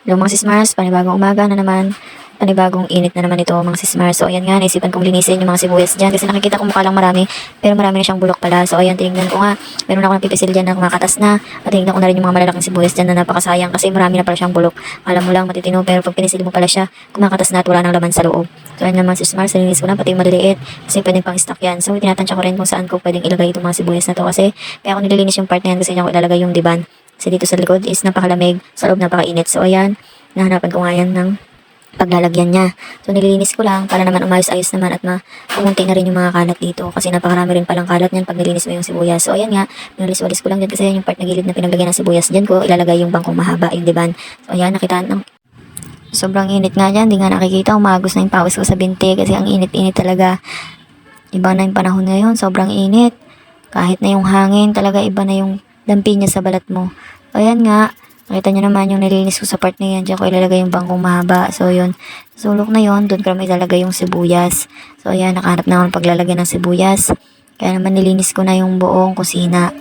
Hello mga sismars, panibagong umaga na naman. Panibagong init na naman ito mga sismars. So ayan nga, naisipan kong linisin yung mga sibuyas dyan kasi nakikita ko mukha lang marami pero marami na siyang bulok pala. So ayan, tinignan ko nga, meron ako napipisil dyan na kumakatas na at tinignan ko na rin yung mga malalaking sibuyas dyan na napakasayang kasi marami na pala siyang bulok. Alam mo lang matitino pero pag pinisil mo pala siya, kumakatas na at wala nang laman sa loob. So ayan nga mga sismars, nilinis ko na pati yung maliliit kasi pwedeng pang stock yan. So tinatansya ko rin kung saan ko pwedeng ilagay itong mga sibuyas na to kasi kaya ako nililinis yung part na yan kasi dyan ko ilalagay yung diban. Kasi dito sa likod is napakalamig, sa loob napakainit. So ayan, nahanapan ko nga yan ng paglalagyan niya. So nililinis ko lang para naman umayos-ayos naman at kumunti na rin yung mga kalat dito kasi napakarami rin palang kalat niyan pag nilinis mo yung sibuyas. So ayan nga, nilis-walis ko lang dyan kasi yan yung part na gilid na pinaglagyan ng sibuyas. Dyan ko ilalagay yung bangkong mahaba, yung diban. So ayan, nakita ng sobrang init nga dyan, di nga nakikita, umagos na yung pawis ko sa binti kasi ang init-init talaga. Iba na yung panahon ngayon, sobrang init. Kahit na yung hangin, talaga iba na yung dampi niya sa balat mo. So ayan nga, nakita nyo naman yung nilinis ko sa part na yan. Diyan ko ilalagay yung bangkong mahaba. So yun, sa sulok na yun, doon ko naman ilalagay yung sibuyas. So ayan, nakahanap na ako ng paglalagyan ng sibuyas. Kaya naman nilinis ko na yung buong kusina.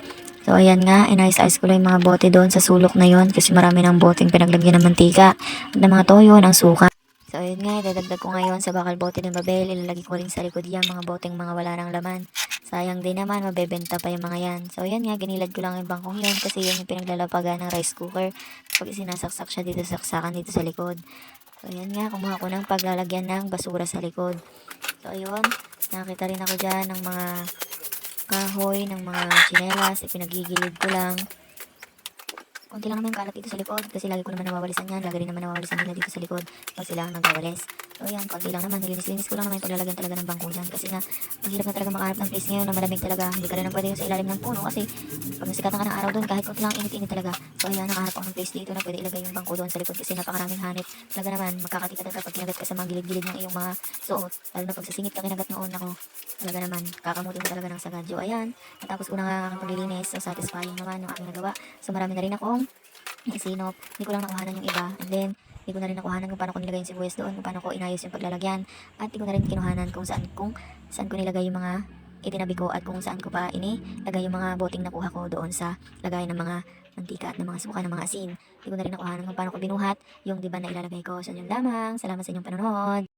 So ayan nga, inayos-ayos ko lang yung mga bote doon sa sulok na yun. Kasi marami ng boteng pinaglagyan ng mantika. At ng mga toyo, ng suka. So ayun nga, dadagdag ko ngayon sa bakal bote ng babel. Ilalagay ko rin sa likod yan mga boteng mga wala ng laman. Sayang din naman, mabebenta pa yung mga yan. So ayan nga, ginilad ko lang yung bangkong yun kasi yun yung pinaglalapagan ng rice cooker. Pag sinasaksak siya dito, saksakan dito sa likod. So ayan nga, kumuha ko ng paglalagyan ng basura sa likod. So ayun, nakita rin ako dyan ng mga kahoy, ng mga tsinelas, pinagigilid ko lang. Kunti lang naman yung kalat dito sa likod kasi lagi ko naman nawawalisan yan. Lagi rin naman nawawalisan nila dito sa likod pag sila ang nagwawalis. So yan, konti lang naman. Nilinis-linis ko lang naman yung paglalagyan talaga ng bangko dyan. Kasi nga, mahirap na talaga makahanap ng place ngayon na malamig talaga. Hindi ka rin pwede yung sa ilalim ng puno kasi pag nasikatan ka ng araw doon kahit kunti lang init-init talaga. So ayan, nakahanap ako ng place dito na pwede ilagay yung bangko doon sa likod kasi napakaraming hanit. Talaga naman, magkakatika ka pag kinagat ka sa mga gilid-gilid ng iyong mga suot. Lalo na pag sa singit ka kinagat noon ako. Talaga naman, kakamutin ko talaga ng sagad. So ayan, natapos ko na nga aking paglilinis. So satisfying naman yung aking nagawa. So marami na rin akong isinop. Hindi ko lang nakuhanan yung iba. And then, hindi ko na rin nakuhanan kung paano ko nilagay yung sibuyas doon, kung paano ko inayos yung paglalagyan. At hindi ko na rin kinuhanan kung saan ko nilagay yung mga itinabi ko at kung saan ko pa inilagay yung mga boting nakuha ko doon sa lagay ng mga mantika at ng mga suka ng mga asin. Hindi ko na rin nakuhanan kung paano ko binuhat yung diba na ilalagay ko. So yun lamang. Salamat sa inyong panonood.